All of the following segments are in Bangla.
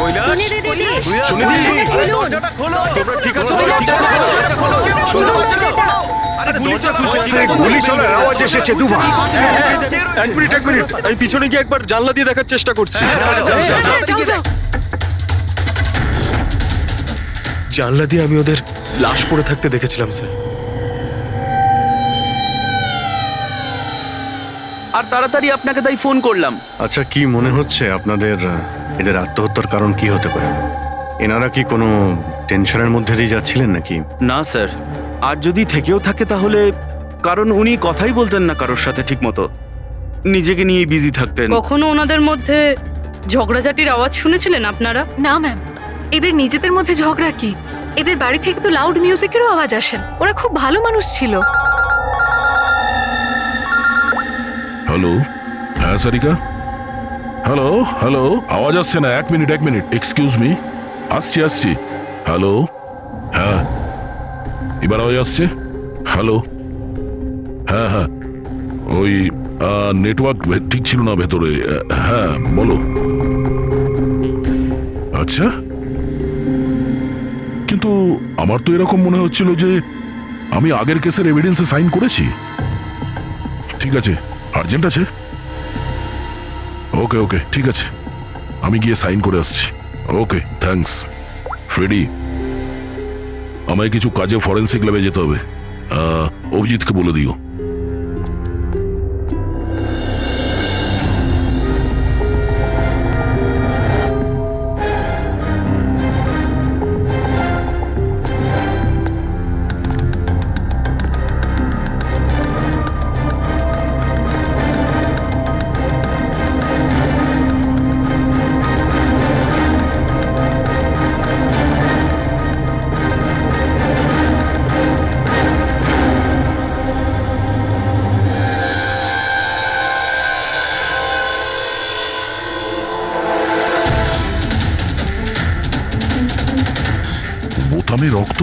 সুনি দিদি, সুনি দিদি, দরজাটা খুলুন। দরজাটা খোলো। তোমরা ঠিক আছো? দরজাটা খোলো। দরজাটা খোলো। খুলুন দরজাটা। আরে গুলি চালানো হচ্ছে। গুলি চলার আওয়াজ এসেছে দুবার। এক মিনিট আমি পিছনে গিয়ে একবার জানলা দিয়ে দেখার চেষ্টা করছি। জানলা দিয়ে আমি ওদের লাশ পড়ে থাকতে দেখেছিলাম স্যার। আর তাড়াতাড়ি আপনাকে তাই ফোন করলাম। আচ্ছা, কি মনে হচ্ছে আপনাদের এদের আত্মহত্যার কারণ কি হতে পারে? এনারা কি কোনো টেনশনের মধ্যে দিয়ে যাচ্ছিলেন নাকি? না স্যার, আর যদি থেকেও থাকে তাহলে কারণ উনি কথাই বলতেন না কারোর সাথে ঠিক মতো, নিজেকে নিয়ে বিজি থাকতেন। কখনো ওনাদের মধ্যে ঝগড়াঝাটির আওয়াজ শুনেছিলেন আপনারা? না ম্যাম, এদের নিজেদের মধ্যে ঝগড়া কি? এদের বাড়ি থেকে তো লাউড মিউজিকেরও আওয়াজ আসে। ওরা খুব ভালো মানুষ ছিল। হ্যালো, হ্যাঁ সারিকা, হ্যালো হ্যালো, আওয়াজ আসছে না। এক মিনিট এক্সকিউজ মি, আসছি। হ্যালো, হ্যাঁ এবার আওয়াজ আসছে। হ্যালো, হ্যাঁ ওই নেটওয়ার্ক ঠিক ছিল না ভেতরে। হ্যাঁ বলো। আচ্ছা, কিন্তু আমার তো এরকম মনে হচ্ছিল যে আমি আগের কেসের এভিডেন্সে সাইন করেছি। ঠিক আছে, আর্জেন্ট আছে। ওকে ঠিক আছে, আমি গিয়ে সাইন করে আসছি। Okay thanks. ফ্রেডি, আমায় কিছু কাজে ফরেন্সিক ল্যাবে যেতে হবে। অভিজিৎকে বলে দিও। বোতামে রক্ত?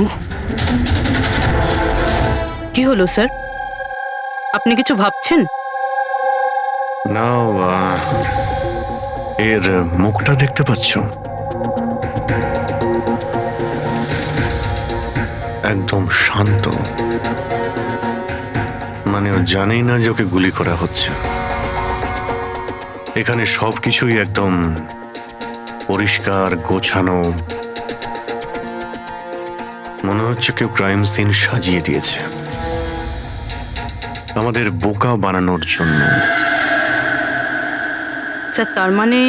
কি হলো স্যার? আপনি কিছু ভাবছেন? না, এর মুখটা দেখতে পাচ্ছ? একদম শান্ত, মানে ও জানেই না যে ওকে গুলি করা হচ্ছে। এখানে সবকিছুই একদম পরিষ্কার গোছানো, মনে হচ্ছে কেউ ক্রাইম সিন সাজিয়ে দিয়েছে আমাদের বোকা বানানোর জন্য। স্যার, তার মানে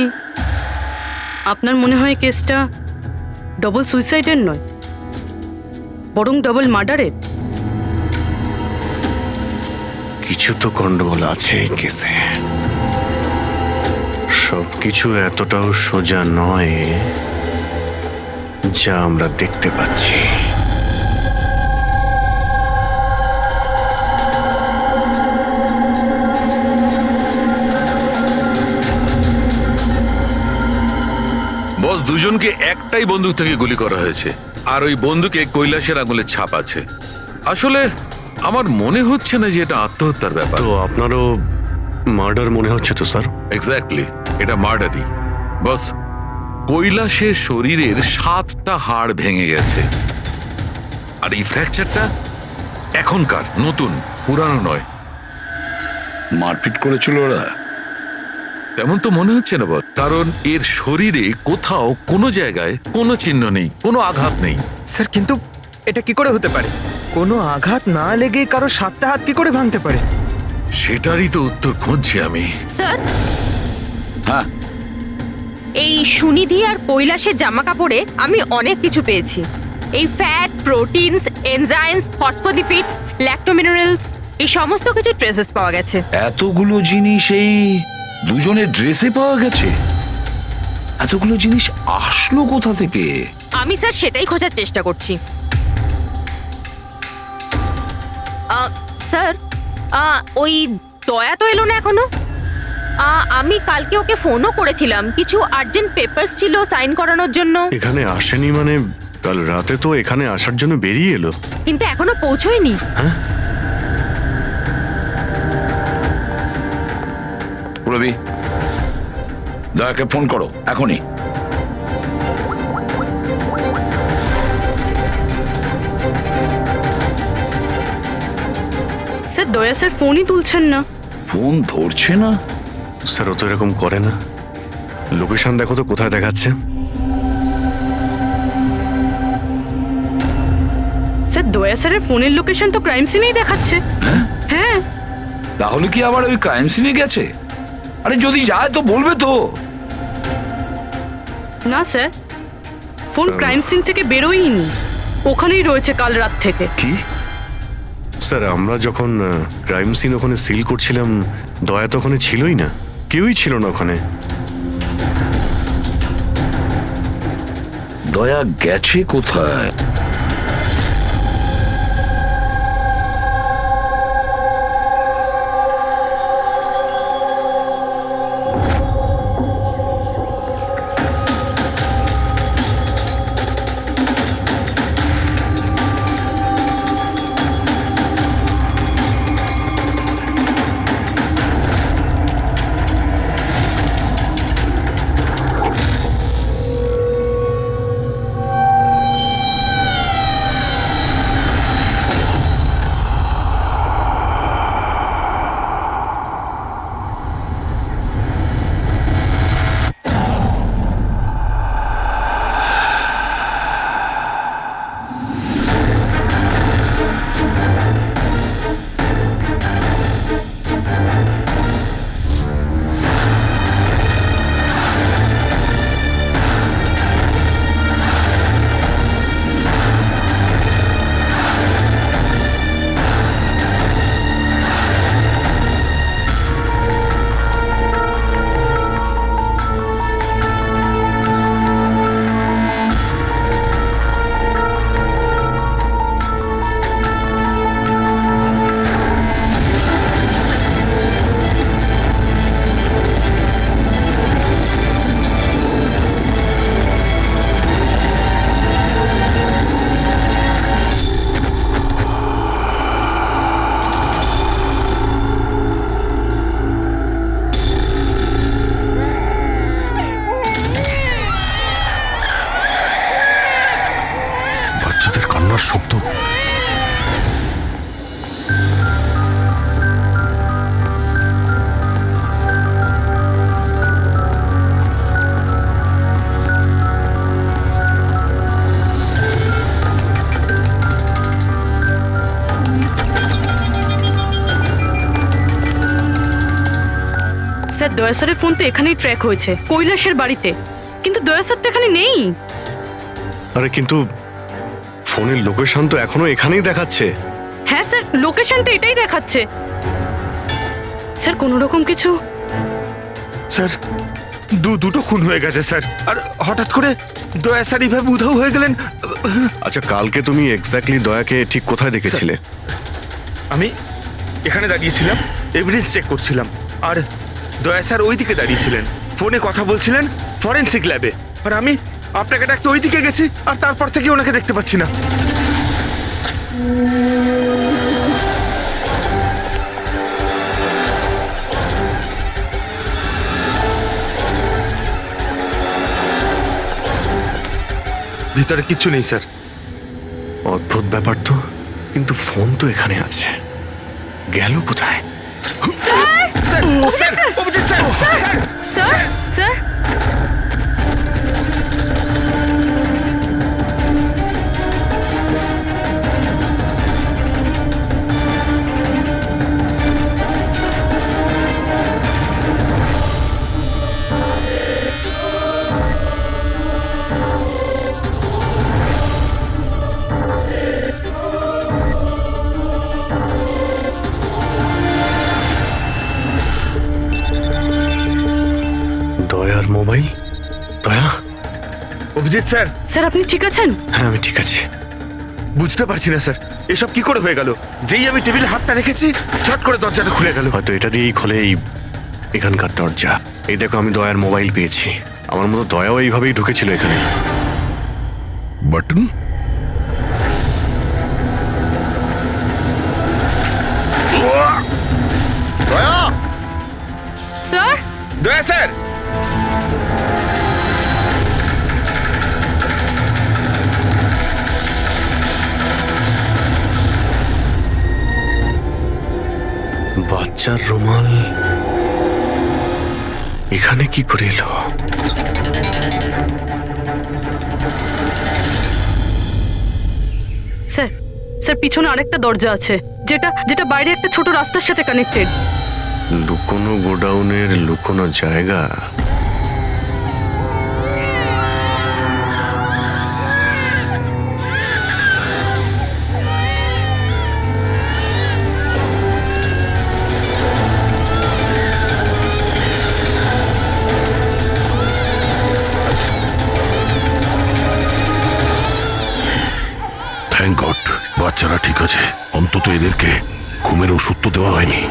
আপনার মনে হয় কেসটা ডবল সুইসাইডের নয়, বরং ডবল মার্ডারের? কিছু তো গন্ডগোল আছে এই কেসে। সবকিছু এতটাও সোজা নয় যা আমরা দেখতে পাচ্ছি। বস, দুজনকে একটাই বন্দুক থেকে গুলি করা হয়েছে, আর ওই বন্দুকে কৈলাসের আঙুলের ছাপ আছে। আসলে আমার মনে হচ্ছে না যে এটা আত্মহত্যার ব্যাপার। তো আপনারও মার্ডার মনে হচ্ছে তো স্যার? এক্স্যাক্টলি, এটা মার্ডারই। বস, কৈলাসের শরীরের 7টা হাড় ভেঙে গেছে, আর এই ফ্র্যাকচারটা এখনকার, নতুন, পুরানো নয়। মারপিট করেছিল ওরা? তেমন তো মনে হচ্ছে না বস, কারণ এর শরীরে কোথাও কোনো জায়গায় কোনো চিহ্ন নেই, কোনো আঘাত নেই। স্যার, কিন্তু এটা কি করে হতে পারে? কোনো আঘাত না লেগে কারো 7টা হাত কি করে ভাঙতে পারে? সেটারই তো উত্তর খুঁজছি আমি। স্যার, হ্যাঁ, এই সুনিধি আর কৈলাসের জামা কাপড়ে আমি অনেক কিছু পেয়েছি। এই ফ্যাট, প্রোটিনস, এনজাইমস, ফসফোলিপিডস, ল্যাক্টোমিনারেলস, এই সমস্ত কিছু ট্রেসেস পাওয়া গেছে। এতগুলো জিনিস এই দুজনের ড্রেসে পাওয়া গেছে? এতগুলো জিনিস আসলো কোথা থেকে? আমি স্যার সেটাই খোঁজার চেষ্টা করছি। স্যার, ওই দয়া তো এলো না এখনো। আমি কালকে ওকে ফোনও করেছিলাম, কিছু আর্জেন্ট পেপারস ছিল সাইন করানোর জন্য। এখানে আসেনি মানে? কাল রাতে তো এখানে আসার জন্য বেরিয়ে এলো, কিন্তু এখনো পৌঁছয়নি। হ্যাঁ? রবি, দয়াকে ফোন করো এখনই। স্যার দয়া স্যার ফোনই তুলছেন না। ফোন ধরছে না? স্যার ও তো এরকম করে না। লোকেশন দেখো তো কোথায় দেখাচ্ছে। স্যার দয়া স্যারের ফোনের লোকেশন তো ক্রাইম সিনেই দেখাচ্ছে। হ্যাঁ তাহলে কি আবার ওই ক্রাইম সিনে গেছে? আরে যদি যায় তো বলবে তো। না স্যার, ফোন ক্রাইম সিন থেকে বেরোয়নি, ওখানেই রয়েছে কাল রাত থেকে। কি স্যার, আমরা যখন ক্রাইম সিন ওখানে সিল করছিলাম দয়া তো ওখানে ছিলই না, কেউই ছিল না ওখানে। দয়া গেছে কোথায়? বাচ্চাদের কান্নার শব্দ। স্যার দয়া স্যারের ফোন তো এখানেই ট্র্যাক হয়েছে, কৈলাসের বাড়িতে, কিন্তু দয়া স্যার তো এখানে নেই। আরে কিন্তু ফোনের লোকেশন তো এখনো এখানেই দেখাচ্ছে। হ্যাঁ স্যার, লোকেশন তো এটাই দেখাচ্ছে। স্যার কোনো রকম কিছু। স্যার দুটো খুন হয়ে গেছে স্যার, আর হঠাৎ করে দয়া স্যার এইভাবে উধাও হয়ে গেলেন। আচ্ছা, কালকে তুমি এক্স্যাক্টলি দয়াকে ঠিক কোথায় দেখেছিলে? আমি এখানে দাঁড়িয়েছিলাম, এভিডেন্স চেক করছিলাম, আর দয়া স্যার ওইদিকে দাঁড়িয়েছিলেন, ফোনে কথা বলছিলেন ফরেন্সিক ল্যাবে, আর আমি আপনাকে ডাকতে ওইদিকে গেছি, আর তারপর থেকে ওনাকে দেখতে পাচ্ছি না। ভিতরে কিচ্ছু নেই স্যার। অদ্ভুত ব্যাপার তো, কিন্তু ফোন তো এখানে আছে, গেল কোথায়? Sir sir sir Abhijit sir sir sir sir দয়ার মোবাইল। দয়া? অভিজিৎ স্যার। স্যার আপনি ঠিক আছেন? হ্যাঁ, আমি ঠিক আছি। বুঝতে পারছি না স্যার, এসব কি করে হয়ে গেল? যেই আমি টেবিলে হাতটা রেখেছি ছট করে দরজাটা খুলে গেল। হয়তো এটা দিয়েই খোলে এই এখানকার দরজা। এই দেখো, আমি দয়ার মোবাইল পেয়েছি। আমার মতো দয়াও এইভাবেই ঢুকেছিল এখানে। বাটন। দয়া! স্যার দয়া স্যার! বাচ্চার রুমাল এখানে কি করে এলো? স্যার স্যার পিছনে আরেকটা দরজা আছে, যেটা যেটা বাইরে একটা ছোট রাস্তার সাথে কানেক্টেড। লুকোনো গোডাউনের লুকোনো জায়গা। থ্যাংক গড, বাচ্চারা ঠিক আছে। অন্তত এদেরকে ঘুমের ওষুধ তো দেওয়া হয়নি।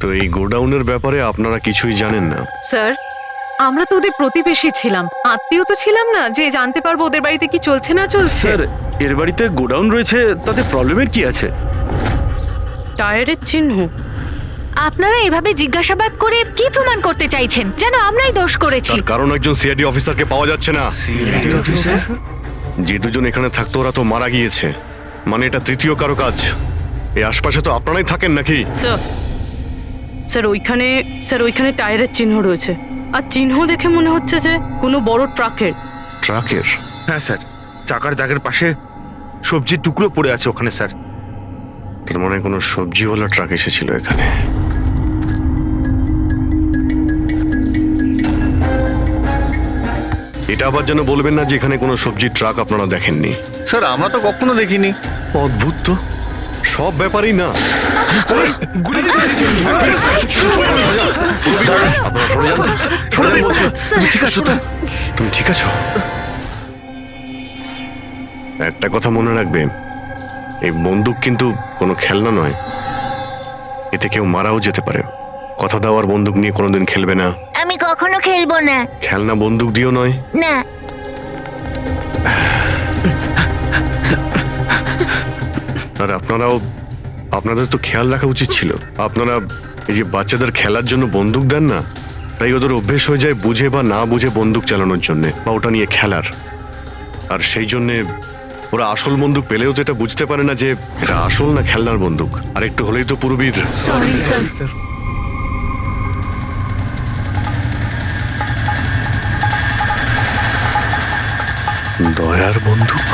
তো এই গোডাউনের ব্যাপারে আপনারা কিছুই জানেন না? স্যার, আমরা তো ওদের প্রতিবেশী ছিলাম, আত্মীয় তো ছিলাম না যে জানতে পারবো ওদের বাড়িতে কি চলছে না চলছে। স্যার, এর বাড়িতে গোডাউন রয়েছে, তাতে প্রবলেমের কি আছে? টায়ারের চিহ্ন। আপনারা এভাবে জিজ্ঞাসাবাদ করে কি প্রমাণ করতে চাইছেন? যেন আমরাই দোষ করেছি। তার কারণ একজন সিআইডি অফিসারকে পাওয়া যাচ্ছে না। যে দুজন এখানে থাকতো ওরা তো মারা গিয়েছে, মানে এটা তৃতীয় কারো কাজ। এই আশপাশে তো আপনারাই থাকেন নাকি? স্যার স্যার ওইখানে টায়ারের চিহ্ন রয়েছে, আর চিহ্ন দেখে মনে হচ্ছে যে কোনো বড় ট্রাকের। ট্রাকের? হ্যাঁ স্যার, চাকার দাগের পাশে সবজির টুকরো পড়ে আছে ওখানে স্যার। তার মানে কোনো সবজিওয়ালা ট্রাক এসেছিল এখানে। এটা আবার যেন বলবেন না যে এখানে কোনো সবজির ট্রাক আপনারা দেখেননি। স্যার, আমরা তো কখনো দেখিনি। অদ্ভুত তো, সব ব্যাপারই না। তুমি ঠিক আছো তো? তুমি ঠিক আছো? একটা কথা মনে রাখবে, এই বন্দুক কিন্তু কোনো খেলনা নয়। এতে কেউ মারাও যেতে পারে। কথা দেওয়ার বন্দুক নিয়ে কোনোদিন খেলবে না। আমি কখনো খেলবো না। খেলনা বন্দুক দিও নয়। না। আর আপনাদের তো খেয়াল রাখা উচিত ছিল। আপনারা এই যে বাচ্চাদের খেলার জন্য বন্দুক দেন না, তাই ওদের অভ্যেস হয়ে যায় বুঝে বা না বুঝে বন্দুক চালানোর জন্য বা ওটা নিয়ে খেলার। আর সেই জন্যে ওরা আসল বন্দুক পেলেও যেটা বুঝতে পারে না যে এটা আসল না খেলনার বন্দুক। আর একটু হলেই তো পুরবীর দয়ার বন্দুক।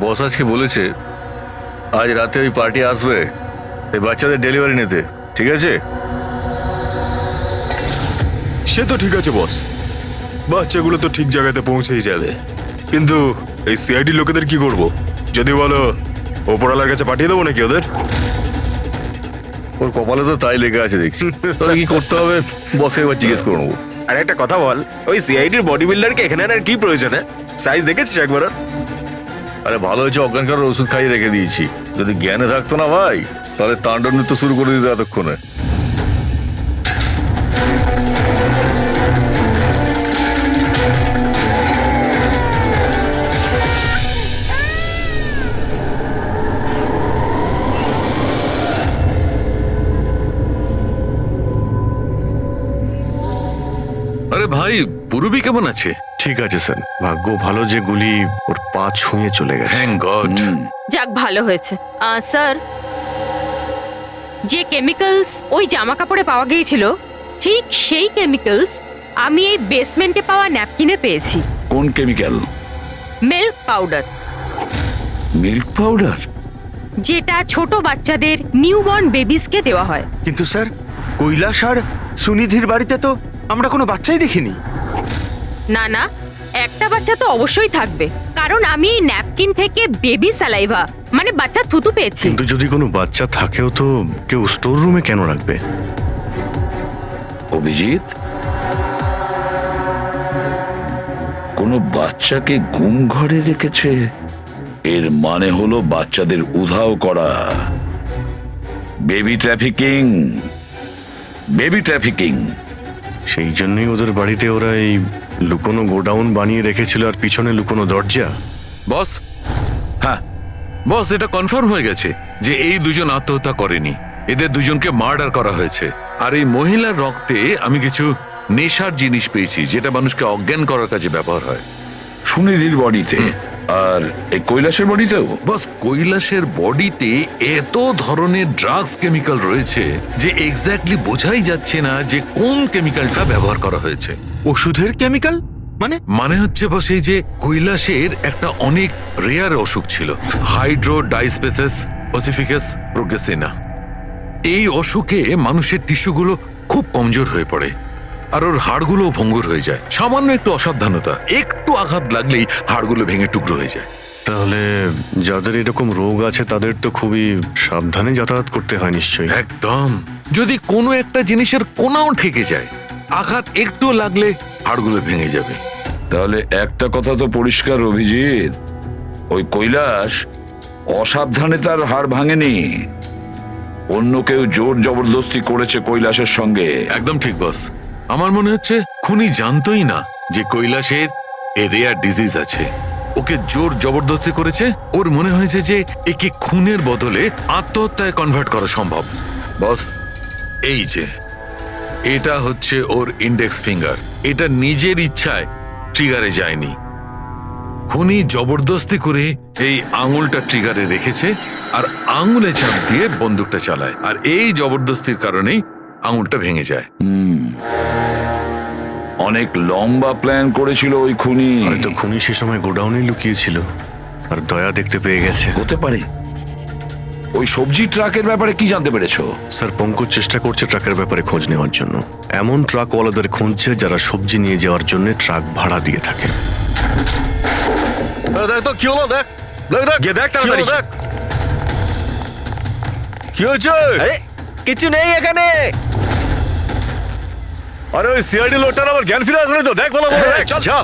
বস আজকে বলেছে আজ রাতে ওই পার্টি আসবে এই বাচ্চাদের ডেলিভারি নিতে, ঠিক আছে? সে তো ঠিক আছে বস, বাচ্চাগুলো তো ঠিক জায়গাতে পৌঁছেই যাবে। কিন্তু এই সিআইডি লোকেদের কি করব? যদি বলো ওপরওয়ালার কাছে পাঠিয়ে দেবো নাকি ওদের? ওর কপালে তো তাই লেগে আছে দেখছি। তবে কি করতে হবে বসে এবার জিজ্ঞেস করে নেবো। আর একটা কথা বল, ওই সিআইডির বডি বিল্ডারকে এখানে আর কি প্রয়োজন? সাইজ দেখেছিস একবার? আরে ভালো হয়েছে অজ্ঞান করার ওষুধ খাইয়ে রেখে দিয়েছি। যদি জ্ঞানে থাকতো না ভাই, তাহলে তাণ্ডব নৃত্য শুরু করে দিত এতক্ষণে। আরে ভাই, পুরবী কেমন আছে? ঠিক আছে স্যার, ভাগ্য ভালো যে গুলি ওর পা ছুঁয়ে চলে গেছে। Thank god. যাক, ভালো হয়েছে। স্যার, যে কেমিক্যালস ওই জামা কাপড়ে পাওয়া গিয়েছিল, ঠিক সেই কেমিক্যালস আমি এই বেসমেন্টে পাওয়া ন্যাপকিনে পেয়েছি। কোন chemical? Milk powder. Milk powder? যেটা ছোট বাচ্চাদের নিউবর্ন বেবিসকে দেওয়া হয়। কিন্তু স্যার, কৈলাস আর সুনিধির বাড়িতে তো আমরা কোনো বাচ্চাই দেখিনি। না না, একটা বাচ্চা তো অবশ্যই থাকবে, কারণ আমি এই ন্যাপকিন থেকে বেবি স্যালাইভা মানে বাচ্চা থুতু পেয়েছি। কিন্তু যদি কোনো বাচ্চা থাকেও তো কেউ স্টোর রুমে কেন রাখবে? অভিজিৎ, কোনো বাচ্চাকে গুম ঘরে রেখেছে, এর মানে হলো বাচ্চাদের উধাও করা। Baby trafficking, baby trafficking. সেই জন্যই ওদের বাড়িতে ওরা এই লুকোনো গোডাউন বানিয়ে রেখেছিল আর পিছনে লুকোনো দরজা। বস, হ্যাঁ বস, এটা কনফার্ম হয়ে গেছে। যে এই দুজন আত্মহত্যা করেনি, এদের দুজনকে মার্ডার করা হয়েছে। আর এই মহিলার রক্তে আমি কিছু নেশার জিনিস পেয়েছি যেটা মানুষকে অজ্ঞান করার কাজে ব্যবহার হয়। সুনিধির বডিতে আর এই কৈলাসের বডিতেও? বস, কৈলাসের বডিতে এত ধরনের ড্রাগস কেমিক্যাল রয়েছে যে এক্স্যাক্টলি বোঝাই যাচ্ছে না যে কোন কেমিক্যালটা ব্যবহার করা হয়েছে। ওষুধের কেমিক্যাল মানে হচ্ছে বস, এই যে কৈলাসের একটা অনেক রেয়ার অসুখ ছিল, হাইড্রোডাইস্পেসিস ওসিফিকাস প্রোগ্রেসিনা। এই অসুখে মানুষের টিস্যুগুলো খুব কমজোর হয়ে পড়ে আর ওর হাড়গুলো ভঙ্গুর হয়ে যায়। সামান্য একটু অসাবধানতা, একটু আঘাত লাগলেই হাড়গুলো ভেঙে টুকরো হয়ে যায়। তাহলে যাদের এরকম রোগ আছে তাদের তো খুবই সাবধানে যাতায়াত করতে হয় নিশ্চয়ই। একদম, যদি কোনো একটা জিনিসের কোনাও ঠেকে যায়, আঘাত একটু লাগলে হাড়গুলো ভেঙে যাবে। তাহলে একটা কথা তো পরিষ্কার অভিজিৎ, ওই কৈলাস অসাবধানে তার হাড় ভাঙেনি, অন্য কেউ জোর জবরদস্তি করেছে কৈলাসের সঙ্গে। একদম ঠিক বস, আমার মনে হচ্ছে খুনি জানতোই না যে কৈলাসের এ রেয়ার ডিজিজ আছে। ওকে জোর জবরদস্তি করেছে, ওর মনে হয়েছে যে একে খুনের বদলে আত্মহত্যায় কনভার্ট করা সম্ভব। বস, এই যে এটা হচ্ছে ওর ইন্ডেক্স ফিঙ্গার, এটা নিজের ইচ্ছায় ট্রিগারে যায়নি। খুনি জবরদস্তি করে এই আঙুলটা ট্রিগারে রেখেছে আর আঙুলে চাপ দিয়ে বন্দুকটা চালায়, আর এই জবরদস্তির কারণেই আঙুলটা ভেঙে যায়। অনেক লম্বা প্ল্যান করেছিল ওই খুনি। হয়তো খুনি সে সময় গোডাউনে লুকিয়েছিল আর দয়া দেখতে পেয়ে গেছে। হতে পারে। ওই সবজি ট্রাকের ব্যাপারে কি জানতে পেরেছো? স্যার, পঙ্কজ চেষ্টা করছে ট্রাকের ব্যাপারে খোঁজ নেওয়ার জন্য। এমন ট্রাকওয়ালাদের খুঁজছে যারা সবজি নিয়ে যাওয়ার জন্য ট্রাক ভাড়া দিয়ে থাকে। দেখ তো কি হলো, দেখ গিয়ে দেখ তাড়াতাড়ি। কি হয়েছে? কিছু নেই এখানে। আরে ওই সিআইডি লোকটার আবার জ্ঞান ফিরে আসলে তো, দেখ ভালো করে দেখ। যা।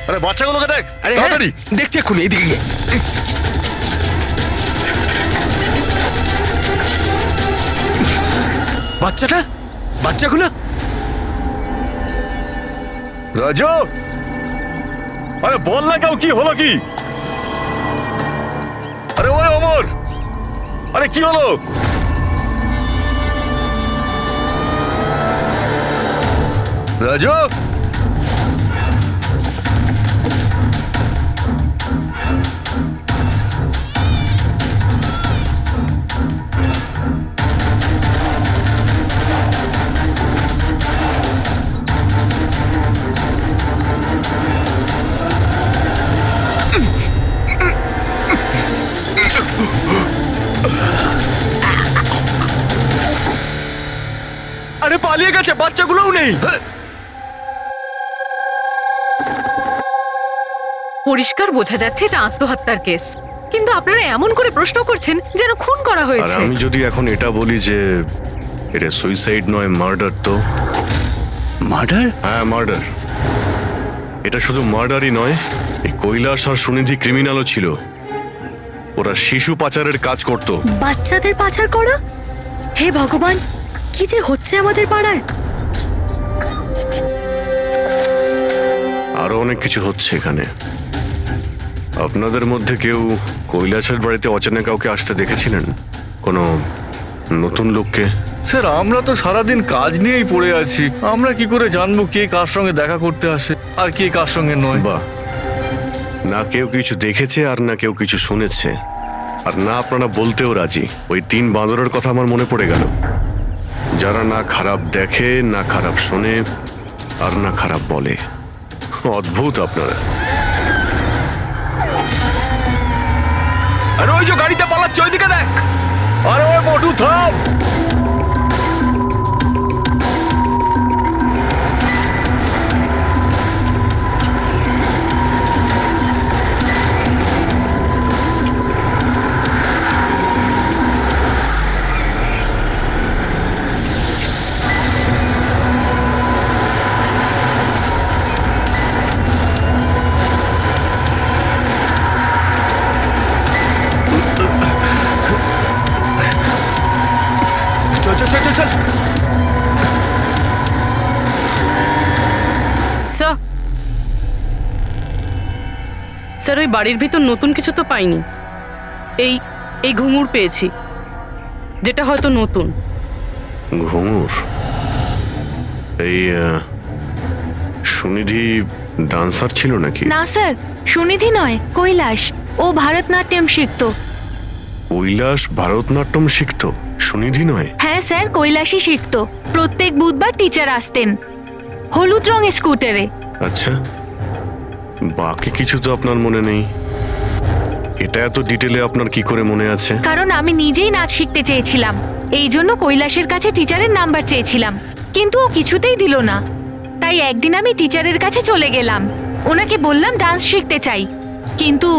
আরে বাচ্চাগুলোকে দেখ তাড়াতাড়ি। দেখছি এখন এইদিকে গিয়ে। বাচ্চাগুলো রাজু, আরে বল না কেউ, কি হলো কি? আরে ওই অমর, আরে কি হলো? রাজু, আরে পালিয়ে গেছে, বাচ্চাগুলোও নেই। পরিষ্কার বোঝা যাচ্ছে এটা আত্মহত্যার কেস, কিন্তু আপনারা এমন করে প্রশ্ন করছেন যেন খুন করা আর হয়েছে। আমি যদি এখন এটা বলি যে এটা সুইসাইড নয়, মার্ডার, তো? মার্ডার? হ্যাঁ, মার্ডার। এটা শুধু মার্ডারই নয়, এই কৈলাস আর সুনিধি ক্রিমিনালও ছিল। ওরা শিশু পাচারের কাজ করত। বাচ্চাদের পাচার করা? হে ভগবান, কি যে হচ্ছে আমাদের পাড়ায়। আরো অনেক কিছু হচ্ছে এখানে। আপনাদের মধ্যে কেউ কৈলাসের বাড়িতে অচেনা কাউকে আসতে দেখেছিলেন? কোনো নতুন লোককে? স্যার আমরা তো সারাদিন কাজ নিয়েই পড়ে আছি, আমরা কি করে জানবো কে কার সঙ্গে দেখা করতে আসে আর কে কার সঙ্গে নয়? বাহ, না কেউ কিছু দেখেছে আর না কেউ কিছু শুনেছে, আর না আপনারা বলতেও রাজি। ওই 3 বাঁদরের কথা আমার মনে পড়ে গেল, যারা না খারাপ দেখে, না খারাপ শোনে, আর না খারাপ বলে। অদ্ভুত আপনারা। আরে ওই যে গাড়িতে পালাচ্ছে, ওইদিকে দেখ। আরে ওই মোটু থাম। স্যার ওই বাড়ির ভিতর নতুন কিছু তো পাইনি। এই এই ঘুঙুর পেয়েছি, যেটা হয়তো নতুন। ঘুঙুর? এই সুনিধি ডান্সার ছিল নাকি? না স্যার, সুনিধি নয়, কৈলাস। ও ভারতনাট্যম শিখতো। কৈলাস ভারতনাট্যম শিখতো, সুনিধি নয়? হ্যাঁ স্যার, কৈলাসই শিখতো। প্রত্যেক বুধবার টিচার আসতেন হলুদ রঙের স্কুটারে। আচ্ছা, বাকি কিছু তো আপনার মনে নেই। এটা এত ডিটেলে আপনার কি করে মনে আছে? কারণ আমি নিজেই নাচ শিখতে চেয়েছিলাম, এই জন্য কৈলাসের কাছে টিচারের নাম্বার চেয়েছিলাম, কিন্তু ও কিছুতেই দিল না। তাই একদিন আমি টিচারের কাছে চলে গেলাম, ওনাকে বললাম ডান্স শিখতে চাই, কিন্তু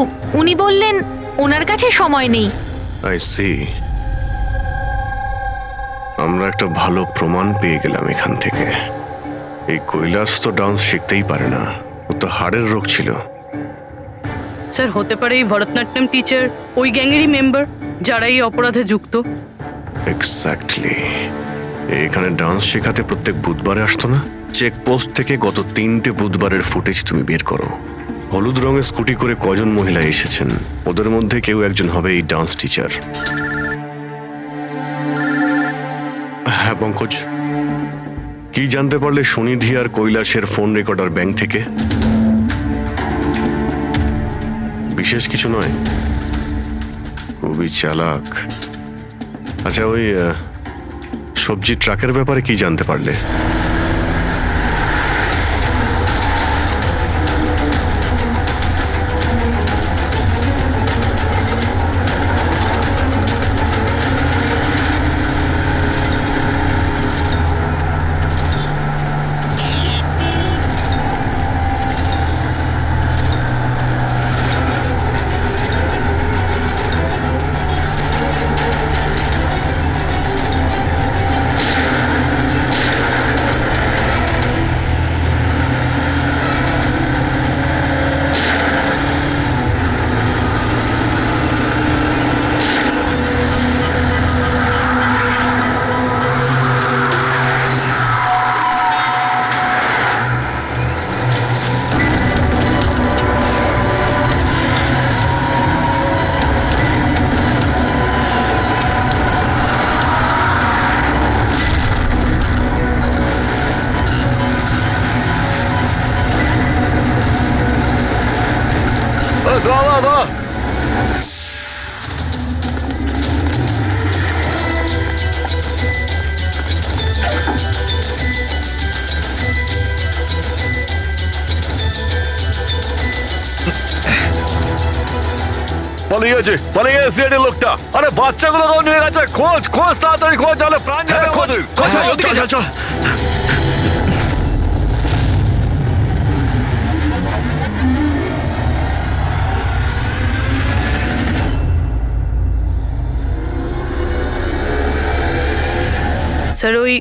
উনি বললেন ওনার কাছে সময় নেই। I see. আমরা একটা ভালো প্রমাণ পেয়ে গেলাম এখান থেকে। এই কৈলাস তো ডান্স শিখতেই পারে না, ও তো হাড়ের রোগ ছিল। স্যার হতে পারে এই ভরতনাট্যম টিচার ওই গ্যাংয়েরই মেম্বার যারা এই অপরাধে যুক্ত। এক্স্যাক্টলি। এখানে ডান্স শেখাতে প্রত্যেক বুধবারে আসতো না? চেকপোস্ট থেকে গত 3টে বুধবারের ফুটেজ তুমি বের করো। হলুদ রঙের স্কুটি করে কজন মহিলা এসেছেন, ওদের মধ্যে কেউ একজন হবে এই ডান্স টিচার। হ্যাঁ পঙ্কজ, কি জানতে পারলে সুনিধি আর কৈলাসের ফোন রেকর্ডার ব্যাংক থেকে? বিশেষ কিছু নয়, খুবই চালাক। আচ্ছা, ওই সবজি ট্রাকের ব্যাপারে কি জানতে পারলে? পালিয়ে গেছে, পালিয়ে গেছে সিআইডি লোকটা। আরে বাচ্চাগুলো নিয়ে গেছে, খোঁজ খোঁজ, তাড়াতাড়ি খোঁজ, তাহলে প্রাণ যাবে আমাদের। চল চল। স্যার ওই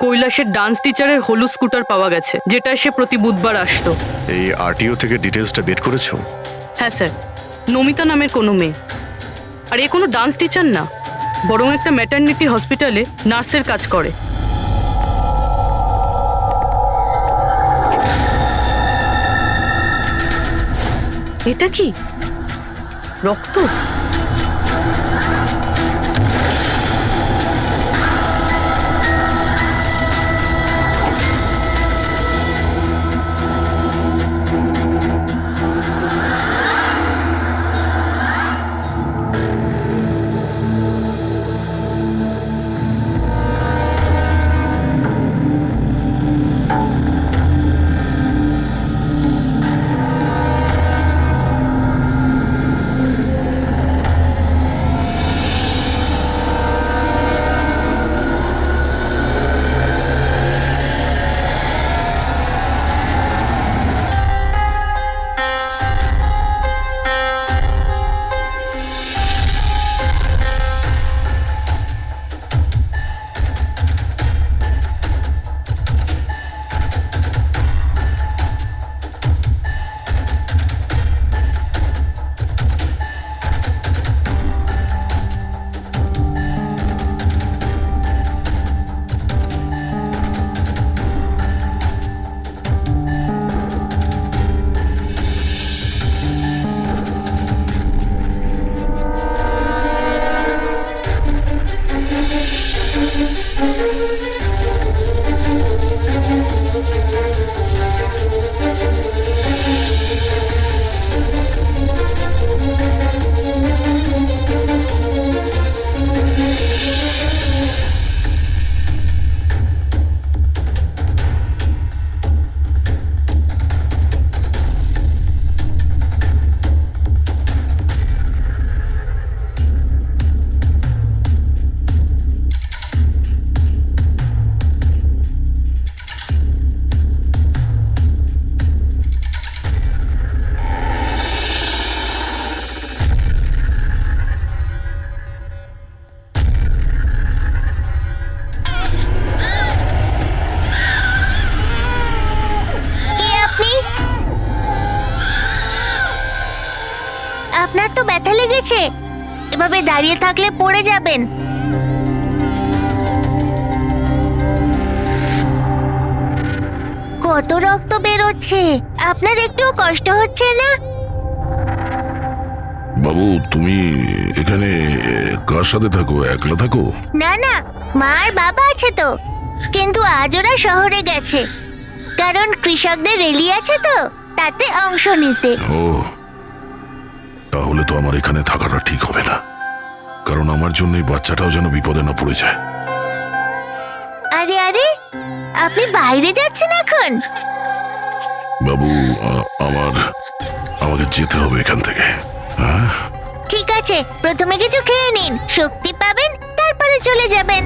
কৈলাসের ডান্স টিচারের হলুদ স্কুটার পাওয়া গেছে, যেটা সে প্রতি বুধবার আসতো। এই আরটিও থেকে ডিটেলসটা বের করেছো? হ্যাঁ স্যার, নমিতা নামের কোনো মেয়ে। আর এ কোনো ডান্স টিচার না, বরং একটা ম্যাটারনিটি হসপিটালে নার্সের কাজ করে। এটা কি রক্ত? আপনার তো ব্যথা লেগেছে, এভাবে দাঁড়িয়ে থাকলে পড়ে যাবেন। কত রক্ত বেরোচ্ছে, আপনার একটু কষ্ট হচ্ছে না? বাবু তুমি এখানে কার সাথে থাকো, একলা থাকো? না না, মা আর বাবা আছে তো, কিন্তু আজ ওরা শহরে গেছে, কারণ কৃষকদের র্যালি আছে তো, তাতে অংশ নিতে। ও, তাহলে তো আমার এখানে থাকাটা ঠিক হবে না, কারণ আমার জন্য এই বাচ্চাটাও যেন বিপদে না পড়ে যায়। আরে আরে, আপনি বাইরে যাচ্ছেন এখন? বাবু আমাকে যেতে হবে এখান থেকে। হ্যাঁ ঠিক আছে, প্রথমে কিছু খেয়ে নিন, শক্তি পাবেন, তারপরে চলে যাবেন।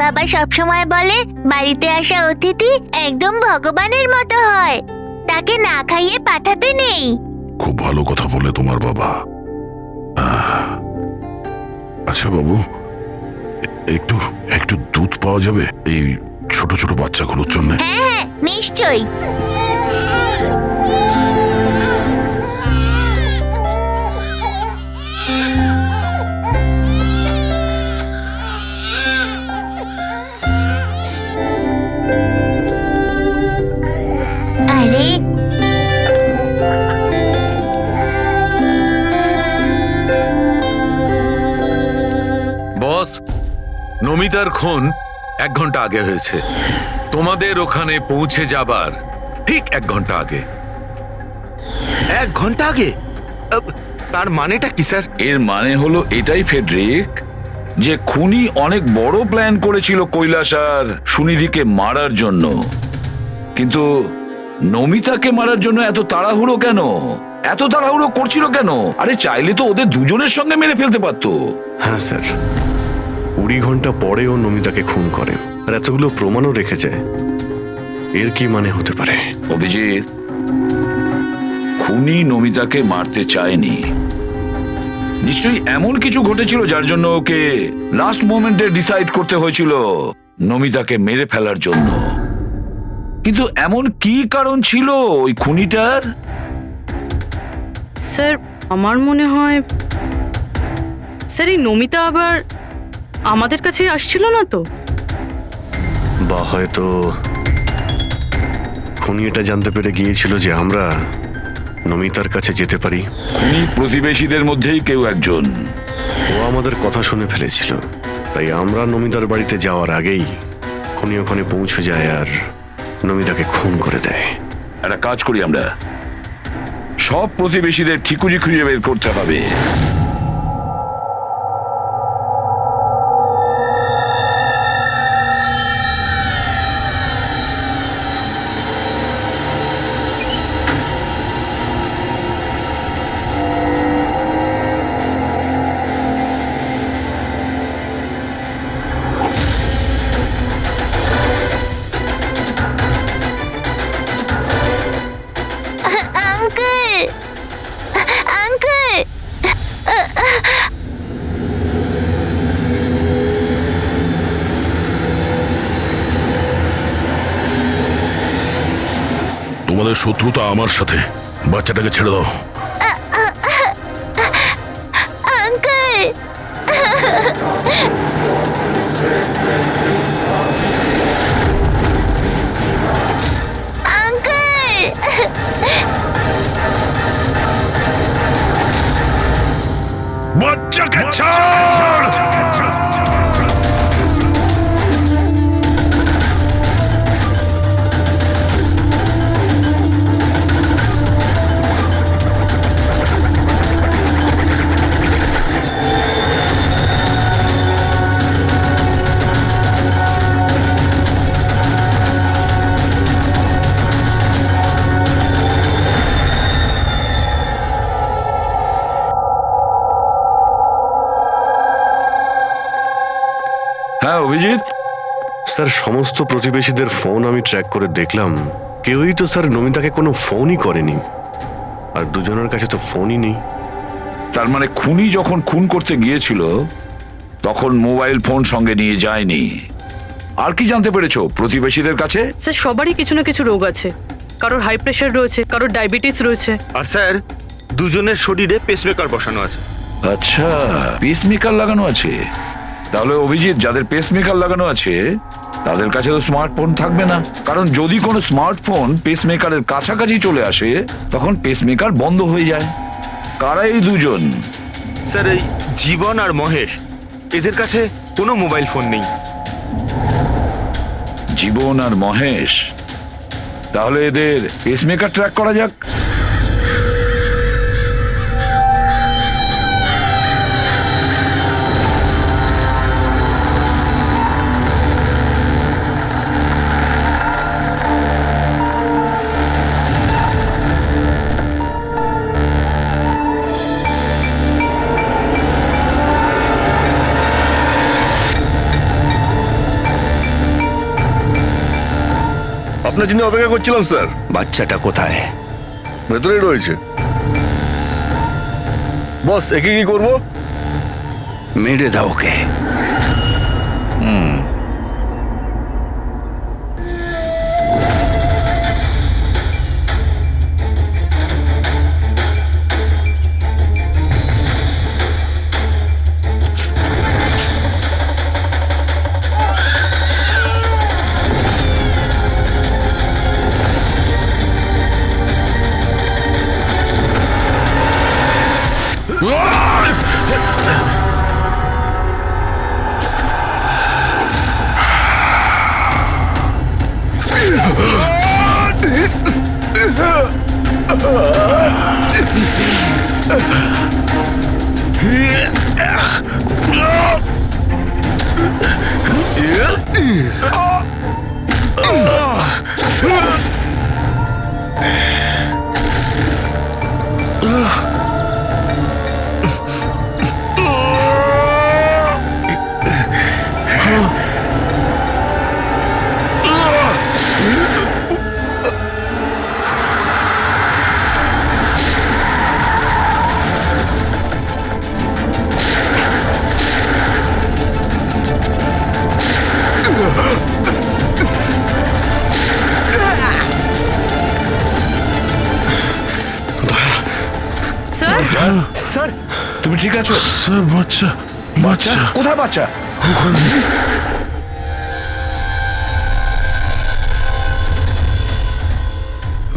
বাবা সবসময় বলে বাড়িতে আসা অতিথি একদম ভগবানের মতো হয়, তাকে না খাইয়ে পাঠাতে নেই। খুব ভালো কথা বলে তোমার বাবা। আচ্ছা বাবু, একটু একটু দুধ পাওয়া যাবে এই ছোট ছোট বাচ্চাগুলোর জন্য? হ্যাঁ হ্যাঁ, নিশ্চয়ই। আরে বস, নমিতার খুন 1 ঘন্টা আগে হয়েছে, তোমাদের ওখানে পৌঁছে যাবার ঠিক 1 ঘন্টা আগে। 1 ঘন্টা আগে? তার মানেটা কি স্যার? এর মানে হলো এটাই ফেডরিক, যে খুনি অনেক বড় প্ল্যান করেছিল কৈলাস আর সুনিধিকে মারার জন্য, কিন্তু নমিতাকে মারার জন্য এত তাড়াহুড়ো কেন? এত তাড়াহুড়ো করছিল কেন? আরে চাইলে তো ওদের দুজনের সঙ্গে মেরে ফেলতে পারতো। হ্যাঁ স্যার, 20 ঘন্টা পরেও নমিতাকে খুন করে, আর এতগুলো প্রমাণও রেখেছে। এর কি মানে হতে পারে? অভিজিৎ, খুনি নমিতাকে মারতে চায়নি, নিশ্চয়ই এমন কিছু ঘটেছিল যার জন্য ওকে লাস্ট মোমেন্টে ডিসাইড করতে হয়েছিল নমিতাকে মেরে ফেলার জন্য। কিন্তু এমন কি কারণ ছিল ওই খুনিটার? স্যার আমার মনে হয় স্যার এই নমিতা আবার আমাদের কাছে আসছিল না তো? বা হয়তো খুনি এটা জানতে পেরে গিয়েছিল যে আমরা নমিতার কাছে যেতে পারি। খুনি প্রতিবেশীদের মধ্যেই কেউ একজন। ও আমাদের কথা শুনে ফেলেছিল, তাই আমরা নমিতার বাড়িতে যাওয়ার আগেই খুনি ওখানে পৌঁছে যায় আর নমিতাকে খুন করে দেয়। একটা কাজ করি, আমরা সব প্রতিবেশীদের ঠিকুজি খুঁজে বের করতে হবে। আঙ্কেল, আঙ্কেল, তোমাদের শত্রুতা আমার সাথে, বাচ্চাটাকে ছেড়ে দাও। আঙ্কেল, আঙ্কেল, বাচ্চাকে ছাড়! হ্যাঁ অভিজিৎ, স্যার, সমস্ত প্রতিবেশীদের ফোন আমি ট্র্যাক করে দেখলাম, কেউই তো স্যার নমিতাকে কোনো ফোনই করেনি, আর দুজনের কাছে তো ফোনই নেই। তার মানে খুনি যখন খুন করতে গিয়েছিল তখন মোবাইল ফোন সঙ্গে নিয়ে যায়নি। আর কি জানতে পেরেছো প্রতিবেশীদের কাছে? স্যার সবারই কিছু না কিছু রোগ আছে, কারোর হাই প্রেশার রয়েছে, কারোর ডায়াবেটিস রয়েছে। আর স্যার, দুজনের শরীরে পেসমেকার বসানো আছে। আচ্ছা, পেসমেকার লাগানো আছে। তাহলে অভিজিৎ, যাদের পেসমেকার লাগানো আছে তাদের কাছে তো স্মার্টফোন থাকবে না, কারণ যদি কোনো স্মার্টফোন পেসমেকারের কাছাকাছি চলে আসে তখন পেসমেকার বন্ধ হয়ে যায়। কারা এই দুজন? স্যার, এই জীবন আর মহেশ, এদের কাছে কোনো মোবাইল ফোন নেই। জীবন আর মহেশ, তাহলে এদের পেসমেকার ট্র্যাক করা যাক। আপনার জন্য অপেক্ষা করছিলাম স্যার। বাচ্চাটা কোথায়? ভেতরেই রয়েছে। বস, একে কি করবো? মেরে দাও ওকে। স্যার, তুমি ঠিক আছো? স্যার, বাচ্চা বাচ্চা কোথায় বাচ্চা?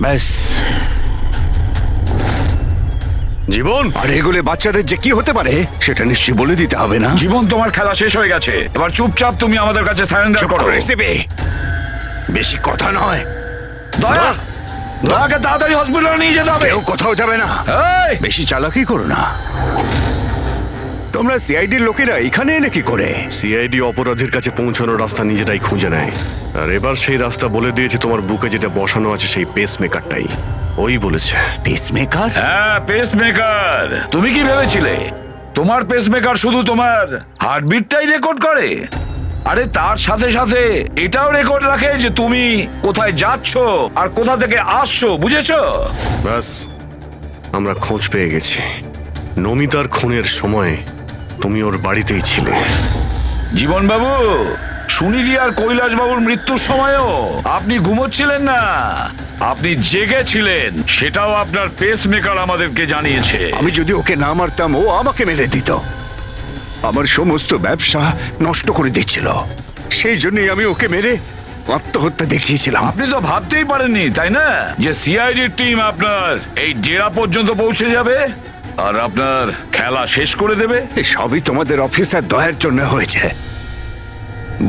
ব্যাস। জীবন, আর এগুলো বাচ্চাদের যে কি হতে পারে সেটা নিশ্চয়ই বলে দিতে হবে না? জীবন, তোমার খেলা শেষ হয়ে গেছে, এবার চুপচাপ তুমি আমাদের কাছে সারেন্ডার করো। বেশি কথা নয়। দয়া, দয়াকে তাড়াতাড়ি হসপিটালে নিয়ে যেতে হবে। কেউ কোথাও যাবে না। এই, বেশি চালাকি করো না। তোমরা সিআইডির লোকেরা এখানে এলে কি করে? সিআইডি অপরাধীর কাছে পৌঁছানোর রাস্তা নিজেরাই খুঁজে নেয়, আর এবার সেই রাস্তা বলে দিয়েছে তোমার বুকে যেটা বসানো আছে সেই পেসমেকারটাই। ওই বলেছে। পেসমেকার? হ্যাঁ, পেসমেকার। তুমি কি ভেবেছিলে তোমার পেসমেকার শুধু তোমার হার্টবিটটাই রেকর্ড করে? আরে তার সাথে সাথে এটাও রেকর্ড রাখে যে তুমি কোথায় যাচ্ছ আর কোথা থেকে আসছো, বুঝেছো? ব্যাস, আমরা খোঁজ পেয়ে গেছি। নমিতার খুনের সময় তুমি ওর বাড়িতেই ছিলে। জীবন বাবু, সুনিধি আর কৈলাস বাবুর মৃত্যুর সময়ও আপনি ঘুমোচ্ছিলেন না, আপনি জেগেছিলেন। সেটাও আপনার পেসমেকার আমাদেরকে জানিয়েছে। আমি যদি ওকে না মারতাম ও আমাকে মেরে দিত। আমার সমস্ত ব্যবসা নষ্ট করে দিচ্ছিল। সেই জন্যই আমি ওকে মেরে আত্মহত্যা দেখিয়েছিলাম। আপনি তো ভাবতেই পারেননি, তাই না, যে সিআইডির টিম আপনার এই ডেরা পর্যন্ত পৌঁছে যাবে আর আপনার খেলা শেষ করে দেবে। সবই তোমাদের অফিসার দয়ার জন্য হয়েছে।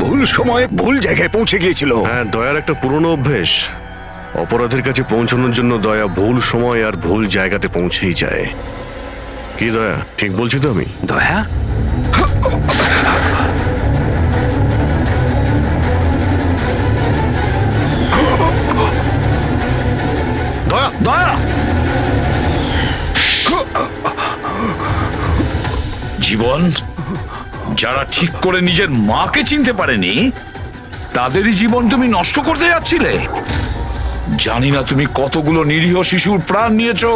ভুল সময়ে ভুল জায়গায় পৌঁছে গিয়েছিল। হ্যাঁ, দয়ার একটা পুরনো অভ্যেস। অপরাধের কাছে পৌঁছানোর জন্য দয়া ভুল সময় আর ভুল জায়গাতে পৌঁছেই যায়। কি দয়া, ঠিক বলছি তো আমি? দয়া, দয়া, দয়া, জীবন, যারা ঠিক করে নিজের মাকে চিনতে পারেনি তাদেরই জীবন তুমি নষ্ট করতে যাচ্ছিলে। জানি না তুমি কতগুলো নিরীহ শিশুর প্রাণ নিয়েছো।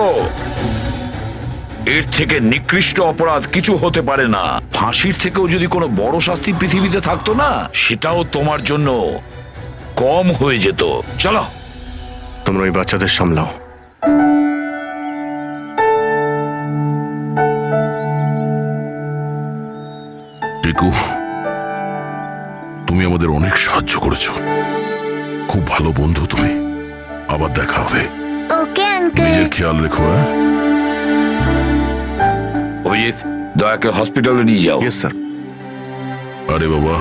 এর থেকে নিকৃষ্ট অপরাধ কিছু হতে পারে না। ফাঁসির থেকেও যদি কোনো বড় শাস্তি পৃথিবীতে থাকতো না, সেটাও তোমার জন্য কম হয়ে যেত। চলো, তোমরা ওই বাচ্চাদের সামলাও। রিকু, তুমি আমাদের অনেক সাহায্য করেছো। খুব ভালো বন্ধু তুমি। আবার দেখা হবে। Okay uncle. নিজের খেয়াল রেখো। হ্যাঁ, অভিজিৎ, দয়াকে হসপিটালে নিয়ে যাও। Yes sir. আরে বাবা,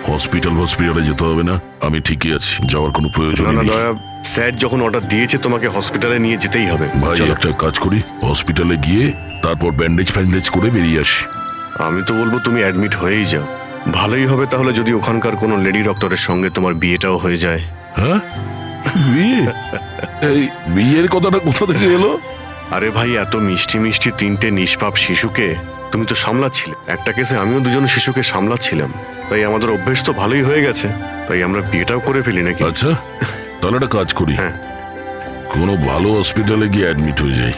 হসপিটালে যেতে হবে না, আমি ঠিকই আছি, যাওয়ার কোনো প্রয়োজন না না নেই। দয়া, স্যার যখন অর্ডার দিয়েছে তোমাকে হসপিটালে নিয়ে যেতেই হবে। ভাই চলো। একটা কাজ করি, হসপিটালে গিয়ে তারপর ব্যান্ডেজ করে বেরিয়ে আসি। আমি তো বলবো তুমি অ্যাডমিট হয়েই যাও। ভালোই হবে তাহলে যদি ওখানকার কোনো লেডি ডক্টরের সঙ্গে তোমার বিয়েটাও হয়ে যায়। হ্যাঁ, বিয়ে? এই বিয়ের কথাটা কোথা থেকে এলো? আরে ভাই, এত মিষ্টি মিষ্টি 3টে নিষ্পাপ শিশুকে তুমি তো সামলাচ্ছিলে। একটা কেসে আমিও 2জন শিশুকে সামলাচ্ছিলাম। তাই আমাদের অভ্যেস তো ভালোই হয়ে গেছে। তাই আমরা বিয়েটাও করে ফেলি নাকি? আচ্ছা, তাহলে একটা কাজ করি, হ্যাঁ। কোনো ভালো হসপিটালে গিয়ে অ্যাডমিট হয়ে যাই।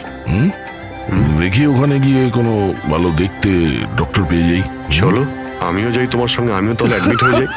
দেখি ওখানে গিয়ে কোনো ভালো দেখতে ডক্টর পেয়ে যাই। চলো, আমিও যাই তোমার সঙ্গে, আমিও তাহলে অ্যাডমিট হয়ে যাই।